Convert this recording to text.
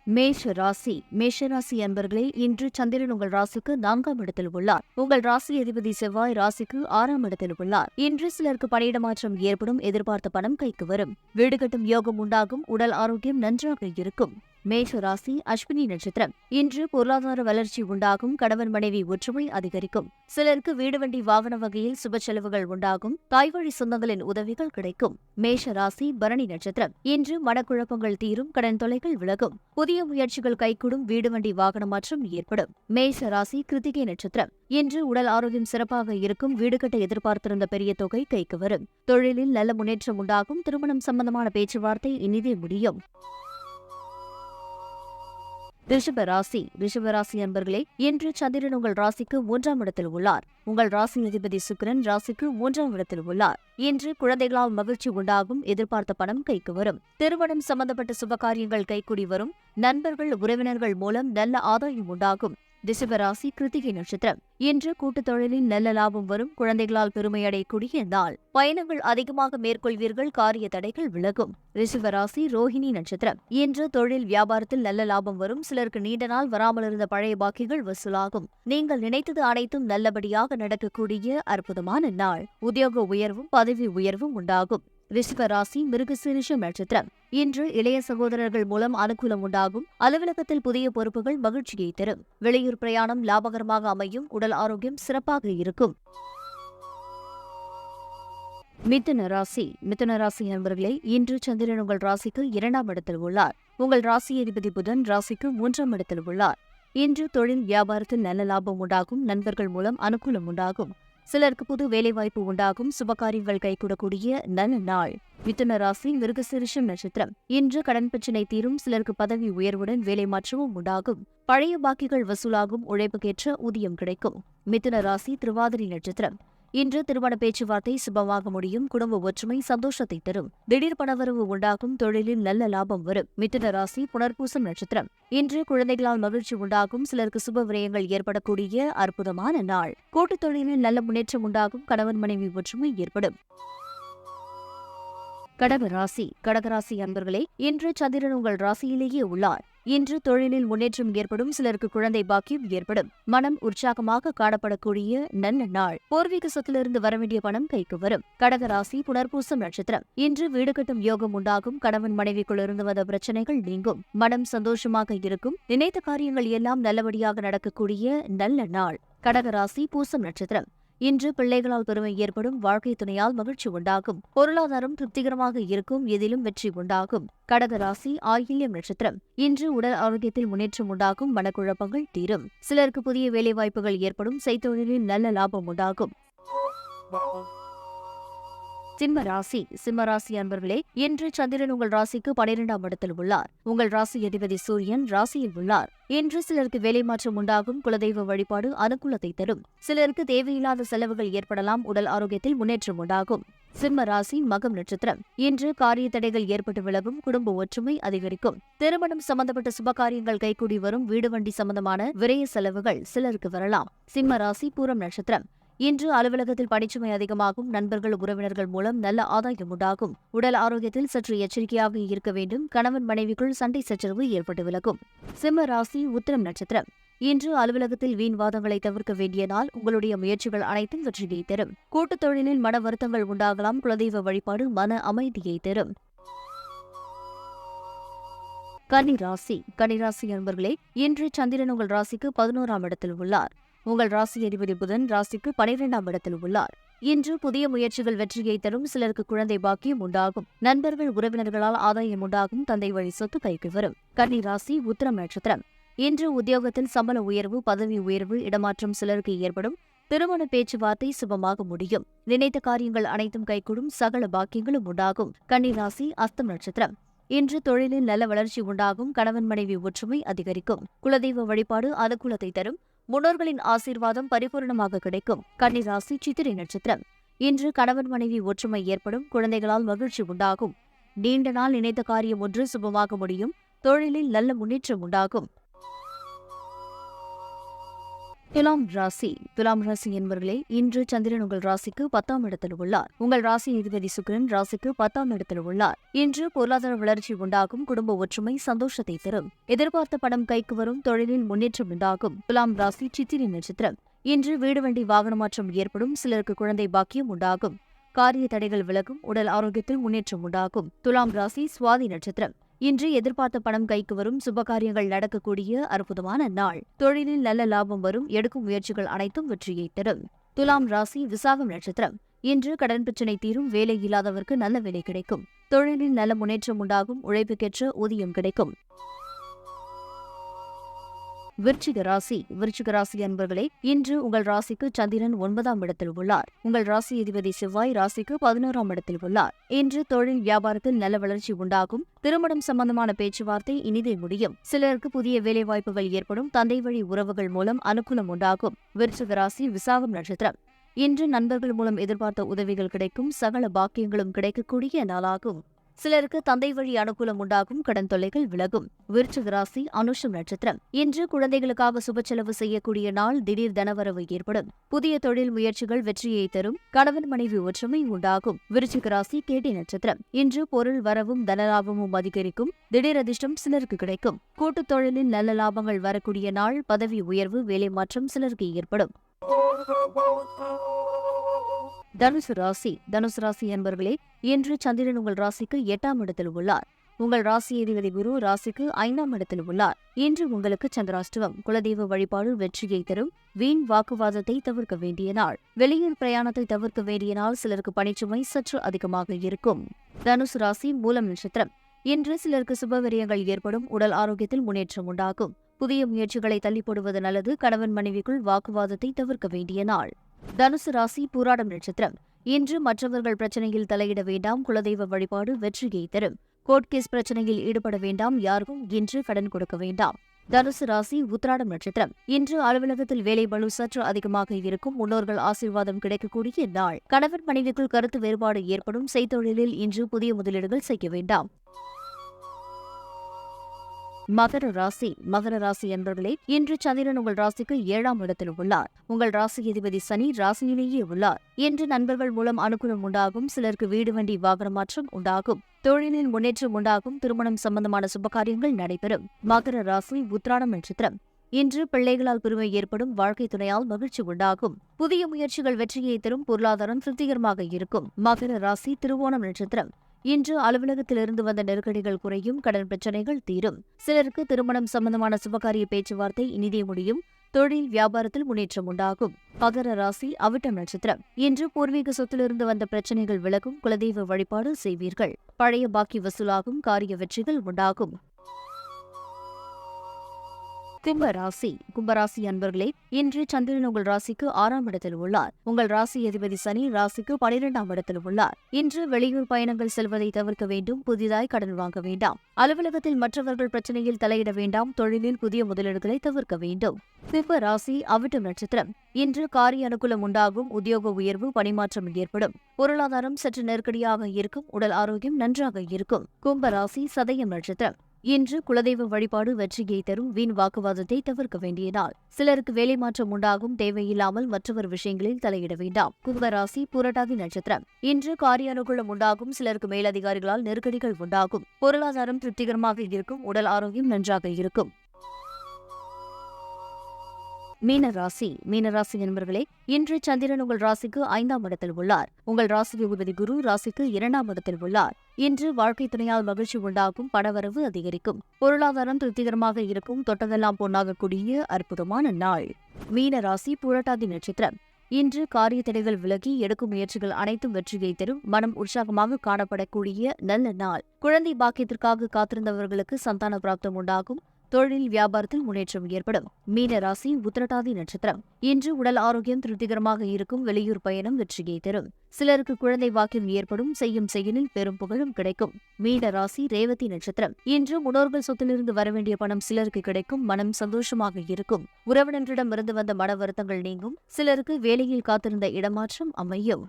மேஷ ராசி அன்பர்களே, இன்று சந்திரன் உங்கள் ராசிக்கு 4ஆம் இடத்தில் உள்ளார். உங்கள் ராசி அதிபதி செவ்வாய் ராசிக்கு 6ஆம் இடத்தில் உள்ளார். இன்று சிலருக்கு பணியிட மாற்றம் ஏற்படும். எதிர்பார்த்த பணம் கைக்கு வரும். வீடு கட்டும் யோகம் உண்டாகும். உடல் ஆரோக்கியம் நன்றாக இருக்கும். மேஷ ராசி அஸ்வினி நட்சத்திரம். இன்று பொருளாதார வளர்ச்சி உண்டாகும். கணவன் மனைவி ஒற்றுமை அதிகரிக்கும். சிலருக்கு வீடு வண்டி வாகன வகையில் சுப செலவுகள் உண்டாகும். தாய்வழி சொந்தங்களின் உதவிகள் கிடைக்கும். மேஷ ராசி பரணி நட்சத்திரம். இன்று மனக்குழப்பங்கள் தீரும். கடன் தொல்லைகள் விலகும். புதிய முயற்சிகள் கைகூடும். வீடு வண்டி வாகன மாற்றம் ஏற்படும். மேஷ ராசி கிருத்திகை நட்சத்திரம். இன்று உடல் ஆரோக்கியம் சிறப்பாக இருக்கும். வீடு கட்ட எதிர்பார்த்திருந்த பெரிய தொகை கைக்கு வரும். தொழிலில் நல்ல முன்னேற்றம் உண்டாகும். திருமணம் சம்பந்தமான பேச்சுவார்த்தை இனிதே முடியும். ரிஷபராசி அன்பர்களே, இன்று சந்திரன் உங்கள் ராசிக்கு 3ஆம் இடத்தில் உள்ளார். உங்கள் ராசி அதிபதி சுக்கிரன் ராசிக்கு 3ஆம் இடத்தில் உள்ளார். இன்று குழந்தைகளால் மகிழ்ச்சி உண்டாகும். எதிர்பார்த்த பணம் கைக்கு வரும். திருமணம் சம்பந்தப்பட்ட சுபகாரியங்கள் கைகூடி வரும். நண்பர்கள் உறவினர்கள் மூலம் நல்ல ஆதாயம் உண்டாகும். ரிஷபராசி கிருத்திகை நட்சத்திரம். இன்று கூட்டுத் தொழிலில் நல்ல லாபம் வரும். குழந்தைகளால் பெருமையடையக்கூடிய நாள். பயணங்கள் அதிகமாக மேற்கொள்வீர்கள். காரிய தடைகள் விலகும். ரிஷபராசி ரோஹிணி நட்சத்திரம். இன்று தொழில் வியாபாரத்தில் நல்ல லாபம் வரும். சிலருக்கு நீண்ட நாள் வராமல் இருந்த பழைய பாக்கிகள் வசூலாகும். நீங்கள் நினைத்தது அனைத்தும் நல்லபடியாக நடக்கக்கூடிய அற்புதமான நாள். உத்தியோக உயர்வும் பதவி உயர்வும் உண்டாகும். ரிஷபராசி மிருகசீரிஷம் நட்சத்திரம். இன்று இளைய சகோதரர்கள் மூலம் அனுகூலம் உண்டாகும். அலுவலகத்தில் புதிய பொறுப்புகள் மகிழ்ச்சியை தரும். வெளியூர் பிரயாணம் லாபகரமாக அமையும். உடல் ஆரோக்கியம் சிறப்பாக இருக்கும். மிதுன ராசி நண்பர்களே, இன்று சந்திரன் உங்கள் ராசிக்கு 2ஆம் இடத்தில் உள்ளார். உங்கள் ராசி அதிபதி புதன் ராசிக்கு 3ஆம் இடத்தில் உள்ளார். இன்று தொழில் வியாபாரத்தில் நல்ல லாபம் உண்டாகும். நண்பர்கள் மூலம் அனுகூலம் உண்டாகும். சிலருக்கு புது வேலைவாய்ப்பு உண்டாகும். சுபகாரியங்கள் கைகூடக்கூடிய நல்ல நாள். மிதுன ராசி மிருகசீரிஷம் நட்சத்திரம். இன்று கடன் பிரச்சினை தீரும். சிலருக்கு பதவி உயர்வுடன் வேலை மாற்றமும் உண்டாகும். பழைய பாக்கிகள் வசூலாகும். உழைப்புக்கேற்ற ஊதியம் கிடைக்கும். மிதுன ராசி திருவாதிரை நட்சத்திரம். இன்று திருமண பேச்சுவார்த்தை சுபமாக முடியும். குடும்ப ஒற்றுமை சந்தோஷத்தை தரும். திடீர் பணவரவு உண்டாகும். தொழிலில் நல்ல லாபம் வரும். மிதுன ராசி புனர்பூசம் நட்சத்திரம். இன்று குழந்தைகளால் மகிழ்ச்சி உண்டாகும். சிலருக்கு சுப விரயங்கள் ஏற்படக்கூடிய அற்புதமான நாள். கூட்டுத் தொழிலில் நல்ல முன்னேற்றம் உண்டாகும். கணவன் மனைவி ஒற்றுமை ஏற்படும். கடகராசி அன்பர்களே, இன்று சந்திரன் உங்கள் ராசியிலேயே உள்ளார். இன்று தொழிலில் முன்னேற்றம் ஏற்படும். சிலருக்கு குழந்தை பாக்கியம் ஏற்படும். மனம் உற்சாகமாக காணப்படக்கூடிய நல்ல நாள். பூர்வீக சொத்திலிருந்து வரவேண்டிய பணம் கைக்கு வரும். கடகராசி புனர்பூசம் நட்சத்திரம். இன்று வீடு கட்டும் யோகம் உண்டாகும். கணவன் மனைவிக்குள் இருந்து வந்த பிரச்சனைகள் நீங்கும். மனம் சந்தோஷமாக இருக்கும். நினைத்த காரியங்கள் எல்லாம் நல்லபடியாக நடக்கக்கூடிய நல்ல நாள். கடகராசி பூசம் நட்சத்திரம். இன்று பிள்ளைகளால் பெருமை ஏற்படும். வாழ்க்கை துணையால் மகிழ்ச்சி உண்டாகும். பொருளாதாரம் திருப்திகரமாக இருக்கும். எதிலும் வெற்றி உண்டாகும். கடகராசி ஆயில்யம் நட்சத்திரம். இன்று உடல் ஆரோக்கியத்தில் முன்னேற்றம் உண்டாகும். மனக்குழப்பங்கள் தீரும். சிலருக்கு புதிய வேலைவாய்ப்புகள் ஏற்படும். செய்தொழிலில் நல்ல லாபம் உண்டாகும். சிம்மராசி அன்பர்களே, இன்று சந்திரன் உங்கள் ராசிக்கு 12ஆம் இடத்தில் உள்ளார். உங்கள் ராசி அதிபதி சூரியன் ராசியில் உள்ளார். இன்று சிலருக்கு வேலை மாற்றம் உண்டாகும். குலதெய்வ வழிபாடு அனுகூலத்தை தரும். சிலருக்கு தேவையில்லாத செலவுகள் ஏற்படலாம். உடல் ஆரோக்கியத்தில் முன்னேற்றம் உண்டாகும். சிம்ம ராசி மகம் நட்சத்திரம். இன்று காரிய தடைகள் ஏற்பட்டு விலகும். குடும்ப ஒற்றுமை அதிகரிக்கும். திருமணம் சம்பந்தப்பட்ட சுபகாரியங்கள் கைகூடி வரும். வீடு வண்டி சம்பந்தமான விரய செலவுகள் சிலருக்கு வரலாம். சிம்ம ராசி பூரம் நட்சத்திரம். இன்று அலுவலகத்தில் பணிச்சுமை அதிகமாகும். நண்பர்கள் உறவினர்கள் மூலம் நல்ல ஆதாயம் உண்டாகும். உடல் ஆரோக்கியத்தில் சற்று எச்சரிக்கையாக இருக்க வேண்டும். கணவன் மனைவிக்குள் சண்டை சச்சரவு ஏற்பட்டு விலகும். சிம்ம ராசி உத்திரம் நட்சத்திரம். இன்று அலுவலகத்தில் வீண் வாதங்களை தவிர்க்க வேண்டிய நாள். உங்களுடைய முயற்சிகள் அனைத்தும் வெற்றியை தரும். கூட்டுத் தொழிலில் மன வருத்தங்கள் உண்டாகலாம். குலதெய்வ வழிபாடு மன அமைதியை தரும். கன்னிராசி அன்பர்களே, இன்று சந்திரன் உங்கள் ராசிக்கு 11ஆம் இடத்தில் உள்ளார். உங்கள் ராசி அதிபதி புதன் ராசிக்கு 12ஆம் இடத்தில் உள்ளார். இன்று புதிய முயற்சிகள் வெற்றியை தரும். சிலருக்கு குழந்தை பாக்கியம் உண்டாகும். நண்பர்கள் உறவினர்களால் ஆதாயம் உண்டாகும். தந்தை வழி சொத்து கைக்கு வரும். கன்னிராசி உத்திரம் நட்சத்திரம். இன்று உத்தியோகத்தில் சம்பள உயர்வு பதவி உயர்வு இடமாற்றம் சிலருக்கு ஏற்படும். திருமண பேச்சுவார்த்தை சுபமாக முடியும். நினைத்த காரியங்கள் அனைத்தும் கைகூடும். சகல பாக்கியங்களும் உண்டாகும். கன்னிராசி அஸ்தம் நட்சத்திரம். இன்று தொழிலில் நல்ல வளர்ச்சி உண்டாகும். கணவன் மனைவி ஒற்றுமை அதிகரிக்கும். குலதெய்வ வழிபாடு அனுகூலத்தை தரும். முன்னோர்களின் ஆசீர்வாதம் பரிபூர்ணமாக கிடைக்கும். கன்னிராசி சித்திரை நட்சத்திரம். இன்று கணவன் மனைவி ஒற்றுமை ஏற்படும். குழந்தைகளால் மகிழ்ச்சி உண்டாகும். நீண்ட நாள் நினைத்த காரியம் ஒன்று சுபமாக முடியும். தொழிலில் நல்ல முன்னேற்றம் உண்டாகும். துலாம் ராசி என்பவர்களே, இன்று சந்திரன் உங்கள் ராசிக்கு 10ஆம் இடத்தில் உள்ளார். உங்கள் ராசி அதிபதி சுக்கிரன் ராசிக்கு 10ஆம் இடத்தில் உள்ளார். இன்று பொருளாதார வளர்ச்சி உண்டாகும். குடும்ப ஒற்றுமை சந்தோஷத்தை தரும். எதிர்பார்த்த பணம் கைக்கு வரும். தொழிலில் முன்னேற்றம் உண்டாகும். துலாம் ராசி சித்திரை நட்சத்திரம். இன்று வீடு வண்டி வாகன மாற்றம் ஏற்படும். சிலருக்கு குழந்தை பாக்கியம் உண்டாகும். காரிய தடைகள் விலகும். உடல் ஆரோக்கியத்தில் முன்னேற்றம் உண்டாகும். துலாம் ராசி சுவாதி நட்சத்திரம். இன்று எதிர்பார்த்த பணம் கைக்கு வரும். சுபகாரியங்கள் நடக்கக்கூடிய அற்புதமான நாள். தொழிலில் நல்ல லாபம் வரும். எடுக்கும் முயற்சிகள் அனைத்தும் வெற்றியை தரும். துலாம் ராசி விசாகம் நட்சத்திரம். இன்று கடன் பிரச்சினை தீரும். வேலை இல்லாதவருக்கு நல்ல வேலை கிடைக்கும். தொழிலில் நல்ல முன்னேற்றம் உண்டாகும். உழைப்புக்கேற்ற ஊதியம் கிடைக்கும். விருச்சிக ராசி அன்பர்களே, இன்று உங்கள் ராசிக்கு சந்திரன் 9ஆம் இடத்தில் உள்ளார். உங்கள் ராசி அதிபதி செவ்வாய் ராசிக்கு 11ஆம் இடத்தில் உள்ளார். இன்று தொழில் வியாபாரத்தில் நல்ல வளர்ச்சி உண்டாகும். திருமணம் சம்பந்தமான பேச்சுவார்த்தை இனிதே முடியும். சிலருக்கு புதிய வேலைவாய்ப்புகள் ஏற்படும். தந்தை வழி உறவுகள் மூலம் அனுகூலம் உண்டாகும். விருச்சிக ராசி விசாகம் நட்சத்திரம். இன்று நண்பர்கள் மூலம் எதிர்பார்த்த உதவிகள் கிடைக்கும். சகல பாக்கியங்களும் கிடைக்கக்கூடிய நாளாகும். சிலருக்கு தந்தை வழி அனுகூலம் உண்டாகும். கடன் தொல்லைகள் விலகும். விருச்சிக ராசி அனுஷம் நட்சத்திரம். இன்று குழந்தைகளுக்காக சுப செலவு செய்யக்கூடிய நாள். திடீர் தனவரவு ஏற்படும். புதிய தொழில் முயற்சிகள் வெற்றியை தரும். கணவன் மனைவி ஒற்றுமை உண்டாகும். விருச்சிக ராசி கேட்டை நட்சத்திரம். இன்று பொருள் வரவும் தனலாபமும் அதிகரிக்கும். திடீர் அதிர்ஷ்டம் சிலருக்கு கிடைக்கும். கூட்டுத் தொழிலில் நல்ல லாபங்கள் வரக்கூடிய நாள். பதவி உயர்வு வேலை மாற்றம் சிலருக்கு ஏற்படும். தனுசு ராசி என்பவர்களே, இன்று சந்திரன் உங்கள் ராசிக்கு 8ஆம் இடத்தில் உள்ளார். உங்கள் ராசி அதிபதி குரு ராசிக்கு 5ஆம் இடத்தில் உள்ளார். இன்று உங்களுக்கு சந்திராஷ்டமம். குலதெய்வ வழிபாடு வெற்றியை தரும். வீண் வாக்குவாதத்தை தவிர்க்க வேண்டிய நாள். வெளியூர் பிரயாணத்தை தவிர்க்க வேண்டிய நாள். சிலருக்கு பணிச்சுமை சற்று அதிகமாக இருக்கும். தனுசு ராசி மூலம் நட்சத்திரம். இன்று சிலருக்கு சுபவிரயங்கள் ஏற்படும். உடல் ஆரோக்கியத்தில் முன்னேற்றம் உண்டாகும். புதிய முயற்சிகளை தள்ளி போடுவது நல்லது. கணவன் மனைவிக்குள் வாக்குவாதத்தை தவிர்க்க வேண்டிய நாள். தனுசு ராசி பூராடம் நட்சத்திரம். இன்று மற்றவர்கள் பிரச்சனையில் தலையிட வேண்டாம். குலதெய்வ வழிபாடு வெற்றியை தரும். கோர்ட் கேஸ் பிரச்சனையில் ஈடுபட வேண்டாம். யாருக்கும் இன்று கடன் கொடுக்க வேண்டாம். தனுசு ராசி உத்திராடம் நட்சத்திரம். இன்று அலுவலகத்தில் வேலை பளு சற்று அதிகமாக இருக்கும். முன்னோர்கள் ஆசீர்வாதம் கிடைக்கக்கூடிய நாள். கணவன் மனைவிக்குள் கருத்து வேறுபாடு ஏற்படும். செய்தொழிலில் இன்று புதிய முதலீடுகள் செய்ய வேண்டாம். மகர ராசி என்பவர்களே, இன்று சந்திரன் உங்கள் ராசிக்கு 7ஆம் இடத்தில் உள்ளார். உங்கள் ராசி அதிபதி சனி ராசியிலேயே உள்ளார். இன்று நண்பர்கள் மூலம் அனுகூலம் உண்டாகும். சிலருக்கு வீடு வண்டி வாகன மாற்றம் உண்டாகும். தொழிலில் முன்னேற்றம் உண்டாகும். திருமணம் சம்பந்தமான சுபகாரியங்கள் நடைபெறும். மகர ராசி உத்திராடம் நட்சத்திரம். இன்று பிள்ளைகளால் பெருமை ஏற்படும். வாழ்க்கை துணையால் மகிழ்ச்சி உண்டாகும். புதிய முயற்சிகள் வெற்றியை தரும். பொருளாதாரம் திருப்திகரமாக இருக்கும். மகர ராசி திருவோணம் நட்சத்திரம். இன்று அலுவலகத்திலிருந்து வந்த நெருக்கடிகள் குறையும். கடன் பிரச்சினைகள் தீரும். சிலருக்கு திருமணம் சம்பந்தமான சுபகாரிய பேச்சுவார்த்தை இனிதே முடியும். தொழில் வியாபாரத்தில் முன்னேற்றம் உண்டாகும். மகர ராசி அவிட்டம் நட்சத்திரம். இன்று பூர்வீக சொத்திலிருந்து வந்த பிரச்சினைகள் விலகும். குலதெய்வ வழிபாடு செய்வீர்கள். பழைய பாக்கி வசூலாகும். காரிய வெற்றிகள் உண்டாகும். கும்பராசி அன்பர்களே, இன்று சந்திரன் உங்கள் ராசிக்கு 6ஆம் இடத்தில் உள்ளார். உங்கள் ராசி அதிபதி சனி ராசிக்கு 12ஆம் இடத்தில் உள்ளார். இன்று வெளியூர் பயணங்கள் செல்வதை தவிர்க்க வேண்டும். புதிதாய் கடன் வாங்க வேண்டாம். அலுவலகத்தில் மற்றவர்கள் பிரச்சனையில் தலையிட வேண்டாம். தொழிலில் புதிய முதலீடுகளை தவிர்க்க வேண்டும். சிம்ம ராசி அவிட்டம் நட்சத்திரம். இன்று காரிய அனுகூலம் உண்டாகும். உத்தியோக உயர்வு பணிமாற்றம் ஏற்படும். பொருளாதாரம் சற்று நெருக்கடியாக இருக்கும். உடல் ஆரோக்கியம் நன்றாக இருக்கும். கும்பராசி சதயம் நட்சத்திரம். இன்று குலதெய்வ வழிபாடு வெற்றியை தரும். வீண் வாக்குவாதத்தை தவிர்க்க வேண்டிய நாள். சிலருக்கு வேலை மாற்றம் உண்டாகும். தேவையில்லாமல் மற்றவர் விஷயங்களில் தலையிட வேண்டாம். கும்பராசி புரட்டாதி நட்சத்திரம். இன்று காரிய அனுகூலம் உண்டாகும். சிலருக்கு மேலதிகாரிகளால் நெருக்கடிகள் உண்டாகும். பொருளாதாரம் திருப்திகரமாக இருக்கும். உடல் ஆரோக்கியம் நன்றாக இருக்கும். மீனராசி என்பவர்களே, இன்று சந்திரன் உங்கள் ராசிக்கு 5ஆம் இடத்தில் உள்ளார். உங்கள் ராசி அதிபதி குரு ராசிக்கு 2ஆம் இடத்தில் உள்ளார். இன்று வாழ்க்கை துணையால் மகிழ்ச்சி உண்டாகும். பணவரவு அதிகரிக்கும். பொருளாதாரம் திருப்திகரமாக இருக்கும். தொட்டதெல்லாம் பொன்னாகக்கூடிய அற்புதமான நாள். மீனராசி புரட்டாதி நட்சத்திரம். இன்று காரிய தடைகள் விலகி எடுக்கும் முயற்சிகள் அனைத்தும் வெற்றியை தரும். மனம் உற்சாகமாக காணப்படக்கூடிய நல்ல நாள். குழந்தை பாக்கியத்திற்காக காத்திருந்தவர்களுக்கு சந்தான பிராப்தம் உண்டாகும். தொழில் வியாபாரத்தில் முன்னேற்றம் ஏற்படும். மீன ராசி உத்திரட்டாதி நட்சத்திரம். இன்று உடல் ஆரோக்கியம் திருப்திகரமாக இருக்கும். வெளியூர் பயணம் வெற்றியை தரும். சிலருக்கு குழந்தை வாக்கியம் ஏற்படும். செய்யும் செயலில் பெரும் புகழும் கிடைக்கும். மீன ராசி ரேவதி நட்சத்திரம். இன்று முன்னோர்கள் சொத்திலிருந்து வரவேண்டிய பணம் சிலருக்கு கிடைக்கும். மனம் சந்தோஷமாக இருக்கும். உறவினரிடமிருந்து வந்த மன வருத்தங்கள் நீங்கும். சிலருக்கு வேலையில் காத்திருந்த இடமாற்றம் அமையும்.